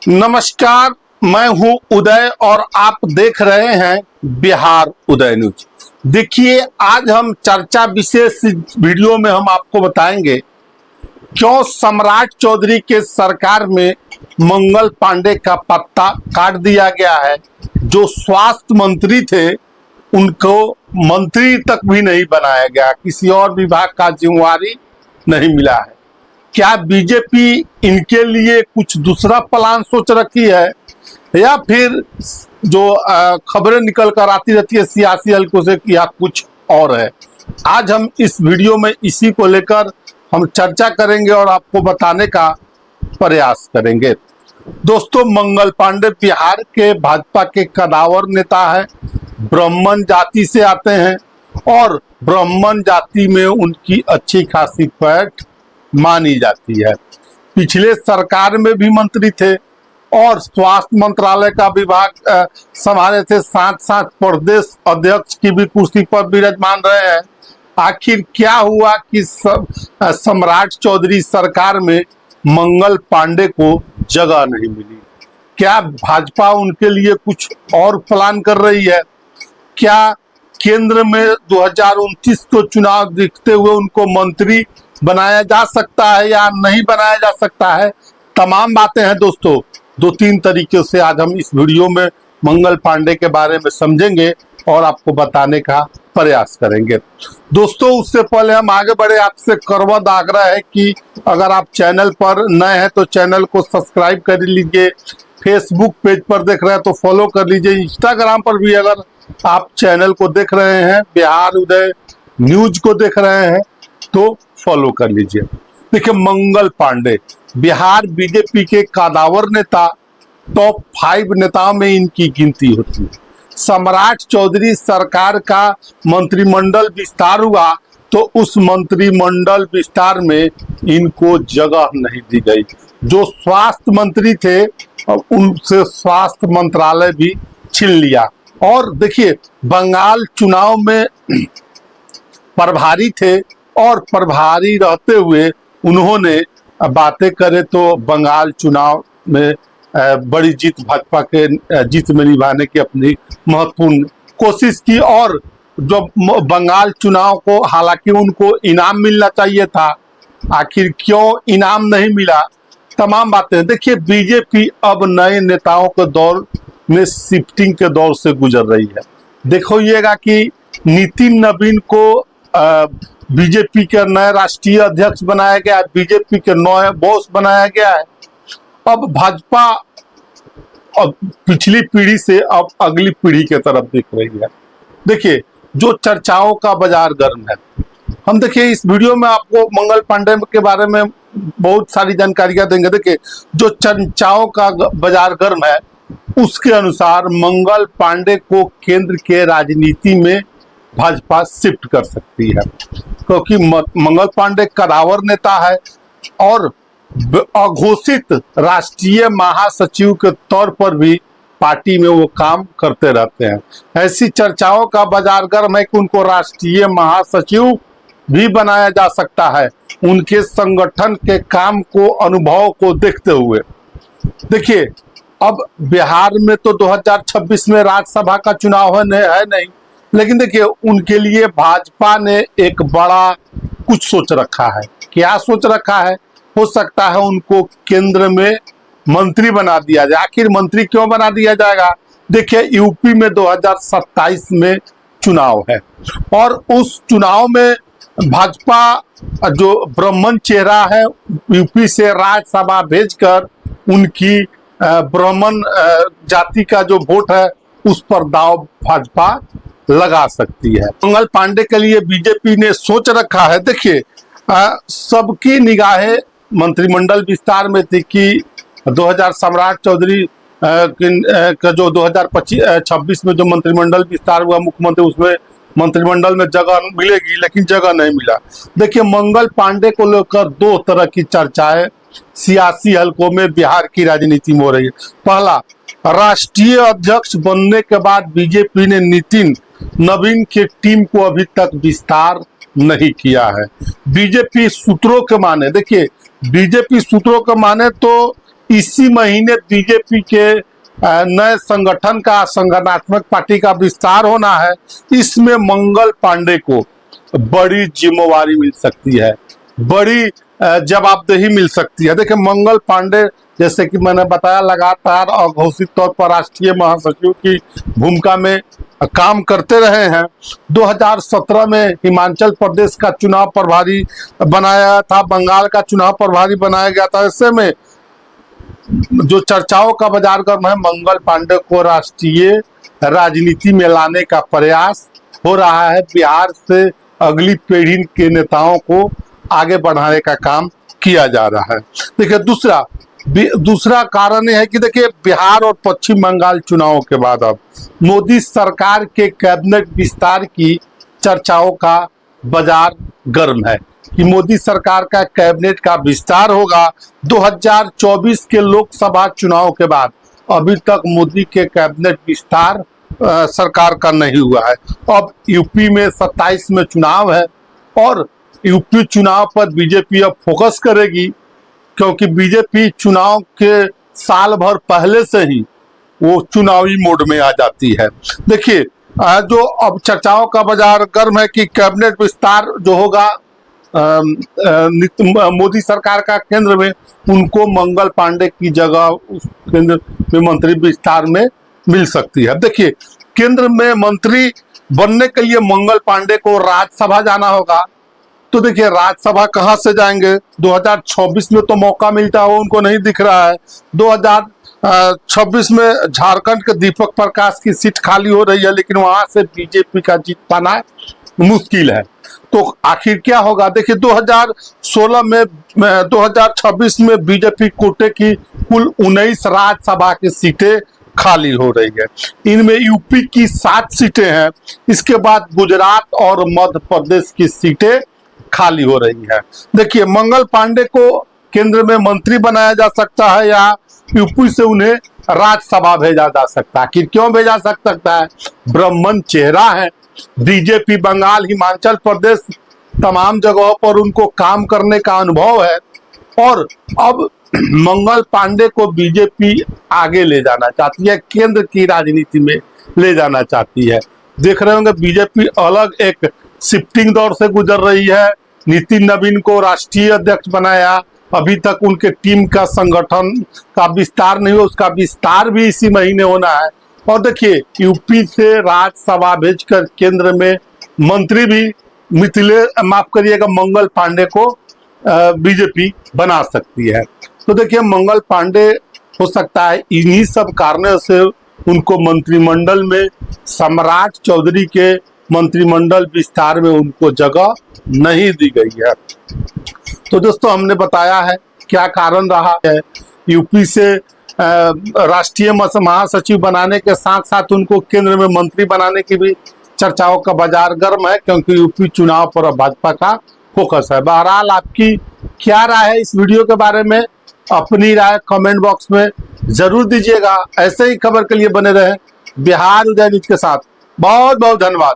नमस्कार, मैं हूं उदय और आप देख रहे हैं बिहार उदय न्यूज। देखिए, आज हम चर्चा विशेष वीडियो में हम आपको बताएंगे क्यों सम्राट चौधरी के सरकार में मंगल पांडे का पत्ता काट दिया गया है। जो स्वास्थ्य मंत्री थे उनको मंत्री तक भी नहीं बनाया गया, किसी और विभाग का जिम्मेवारी नहीं मिला है। क्या बीजेपी इनके लिए कुछ दूसरा प्लान सोच रखी है या फिर जो खबरें निकल कर आती रहती है सियासी हलकों से या कुछ और है। आज हम इस वीडियो में इसी को लेकर हम चर्चा करेंगे और आपको बताने का प्रयास करेंगे। दोस्तों, मंगल पांडे बिहार के भाजपा के कदावर नेता है, ब्राह्मण जाति से आते हैं और ब्राह्मण जाति में उनकी अच्छी खासी पैठ मानी जाती है। पिछले सरकार में भी मंत्री थे और स्वास्थ्य मंत्रालय का विभाग संभाले थे, साथ साथ प्रदेश अध्यक्ष की भी कुर्सी पर विराजमान रहे हैं। आखिर क्या हुआ कि सम्राट चौधरी सरकार में मंगल पांडे को जगह नहीं मिली? क्या भाजपा उनके लिए कुछ और प्लान कर रही है? क्या केंद्र में 2029 को चुनाव देखते हुए उनको मंत्री बनाया जा सकता है या नहीं बनाया जा सकता है? तमाम बातें हैं दोस्तों। दो तीन तरीके से आज हम इस वीडियो में मंगल पांडे के बारे में समझेंगे और आपको बताने का प्रयास करेंगे। दोस्तों, उससे पहले हम आगे बढ़े, आपसे करवद आग्रह है कि अगर आप चैनल पर नए हैं तो चैनल को सब्सक्राइब कर लीजिए। फेसबुक पेज पर देख रहे हैं तो फॉलो कर लीजिए। इंस्टाग्राम पर भी अगर आप चैनल को देख रहे हैं, बिहार उदय न्यूज को देख रहे हैं तो फॉलो कर लीजिए। देखिए, मंगल पांडे बिहार बीजेपी के कदावर नेता, टॉप 5 नेताओं में इनकी गिनती होती है। सम्राट चौधरी सरकार का मंत्रिमंडल विस्तार हुआ तो उस मंत्रिमंडल विस्तार में इनको जगह नहीं दी गई। जो स्वास्थ्य मंत्री थे उनसे स्वास्थ्य मंत्रालय भी छीन लिया। और देखिए, बंगाल चुनाव में प्रभारी थे और प्रभारी रहते हुए उन्होंने बातें करें तो बंगाल चुनाव में बड़ी जीत भाजपा के जीत में निभाने की अपनी महत्वपूर्ण कोशिश की। और जो बंगाल चुनाव को हालांकि उनको इनाम मिलना चाहिए था, आखिर क्यों इनाम नहीं मिला, तमाम बातें। देखिए, बीजेपी अब नए नेताओं के दौर में शिफ्टिंग के दौर से गुजर रही है। देखिएगा कि नितिन नवीन को बीजेपी के नए राष्ट्रीय अध्यक्ष बनाया गया, बीजेपी के नए बॉस बनाया गया है। अब भाजपा अब पिछली पीढ़ी से अब अगली पीढ़ी के तरफ देख रही है। देखिए, जो चर्चाओं का बाजार गर्म है, हम देखिए इस वीडियो में आपको मंगल पांडे के बारे में बहुत सारी जानकारियां देंगे। देखिए, जो चर्चाओं का बाजार गर्म है उसके अनुसार मंगल पांडे को केंद्र के राजनीति में भाजपा शिफ्ट कर सकती है, क्योंकि मंगल पांडे कदावर नेता है और अघोषित राष्ट्रीय महासचिव के तौर पर भी पार्टी में वो काम करते रहते हैं। ऐसी चर्चाओं का बाजार गर्म है कि उनको राष्ट्रीय महासचिव भी बनाया जा सकता है, उनके संगठन के काम को, अनुभव को देखते हुए। देखिए, अब बिहार में तो 2026 में राज्यसभा का चुनाव है नहीं, लेकिन देखिए उनके लिए भाजपा ने एक बड़ा कुछ सोच रखा है। क्या सोच रखा है? हो सकता है उनको केंद्र में मंत्री बना दिया जाए। आखिर मंत्री क्यों बना दिया जाएगा? देखिए, यूपी में 2027 में चुनाव है और उस चुनाव में भाजपा जो ब्राह्मण चेहरा है यूपी से राज्यसभा भेजकर उनकी ब्राह्मण जाति का जो वोट है उस पर दाव भाजपा लगा सकती है। मंगल पांडे के लिए बीजेपी ने सोच रखा है। देखिए, सबकी निगाहें मंत्रिमंडल विस्तार में थी कि 2000 सम्राट चौधरी का जो 2026 में जो मंत्रिमंडल विस्तार हुआ मुख्यमंत्री, उसमें मंत्रिमंडल में जगह मिलेगी, लेकिन जगह नहीं मिला। देखिए, मंगल पांडे को लेकर दो तरह की चर्चाएं सियासी हलकों में बिहार की राजनीति में हो रही है। पहला, राष्ट्रीय अध्यक्ष बनने के बाद बीजेपी ने नितिन नवीन की टीम को अभी तक विस्तार नहीं किया है। बीजेपी सूत्रों के माने, देखिए बीजेपी सूत्रों के माने तो इसी महीने बीजेपी के नए संगठन का, संगठनात्मक पार्टी का विस्तार होना है। इसमें मंगल पांडे को बड़ी जिम्मेवारी मिल सकती है, बड़ी जवाबदेही मिल सकती है। देखिए, मंगल पांडे जैसे कि मैंने बताया, लगातार अघोषित तौर पर राष्ट्रीय महासचिव की भूमिका में काम करते रहे हैं। 2017 में हिमाचल प्रदेश का चुनाव प्रभारी बनाया था, बंगाल का चुनाव प्रभारी बनाया गया था। ऐसे में जो चर्चाओं का बाजार गर्म है, मंगल पांडे को राष्ट्रीय राजनीति में लाने का प्रयास हो रहा है। बिहार से अगली पीढ़ी के नेताओं को आगे बढ़ाने का काम किया जा रहा है। देखिए, दूसरा कारण यह है कि देखिए, बिहार और पश्चिम बंगाल चुनावों के बाद अब मोदी सरकार के कैबिनेट विस्तार की चर्चाओं का बाजार गर्म है कि मोदी सरकार का कैबिनेट का विस्तार होगा। 2024 के लोकसभा चुनाव के बाद अभी तक मोदी के कैबिनेट विस्तार सरकार का नहीं हुआ है। अब यूपी में 27 में चुनाव है और यूपी चुनाव पर बीजेपी अब फोकस करेगी, क्योंकि बीजेपी चुनाव के साल भर पहले से ही वो चुनावी मोड में आ जाती है। देखिए, जो अब चर्चाओं का बाजार गर्म है कि कैबिनेट विस्तार जो होगा मोदी सरकार का केंद्र में, उनको मंगल पांडे की जगह उस केंद्र में मंत्री विस्तार में मिल सकती है। देखिए, केंद्र में मंत्री बनने के लिए मंगल पांडे को राज्यसभा जाना होगा। तो देखिए, राज्यसभा कहां से जाएंगे? 2026 में तो मौका मिलता है, वो उनको नहीं दिख रहा है। 2026 में झारखंड के दीपक प्रकाश की सीट खाली हो रही है, लेकिन वहां से बीजेपी का जीत पाना मुश्किल है। तो आखिर क्या होगा? देखिए, 2026 में बीजेपी कोटे की कुल 19 राज्यसभा की सीटें खाली हो रही है। इनमें यूपी की 7 सीटें हैं, इसके बाद गुजरात और मध्य प्रदेश की सीटें खाली हो रही है। देखिए, मंगल पांडे को केंद्र में मंत्री बनाया जा सकता है या यूपी से उन्हें राज्यसभा भेजा जा सकता है। क्यों भेजा सकता है? ब्राह्मण चेहरा है, बीजेपी बंगाल, हिमाचल प्रदेश, तमाम जगहों पर उनको काम करने का अनुभव है और अब मंगल पांडे को बीजेपी आगे ले जाना चाहती है, केंद्र की राजनीति में ले जाना चाहती है। देख रहे होंगे, बीजेपी अलग एक शिफ्टिंग दौर से गुजर रही है। नितिन नवीन को राष्ट्रीय अध्यक्ष बनाया, अभी तक उनके टीम का संगठन का विस्तार नहीं हुआ, उसका विस्तार भी इसी महीने होना है। और देखिए, यूपी से राज्यसभा भेजकर केंद्र में मंत्री भी मंगल पांडे को बीजेपी बना सकती है। तो देखिए, मंगल पांडे हो सकता है इन्हीं सब कारणों से उनको मंत्रिमंडल में, सम्राट चौधरी के मंत्रिमंडल विस्तार में उनको जगह नहीं दी गई है। तो दोस्तों, हमने बताया है क्या कारण रहा है। यूपी से राष्ट्रीय महासचिव बनाने के साथ साथ उनको केंद्र में मंत्री बनाने की भी चर्चाओं का बाजार गर्म है, क्योंकि यूपी चुनाव पर भाजपा का फोकस है। बहरहाल, आपकी क्या राय है इस वीडियो के बारे में? अपनी राय कमेंट बॉक्स में जरूर दीजिएगा। ऐसे ही खबर के लिए बने रहें बिहार उदय न्यूज के साथ। बहुत बहुत धन्यवाद।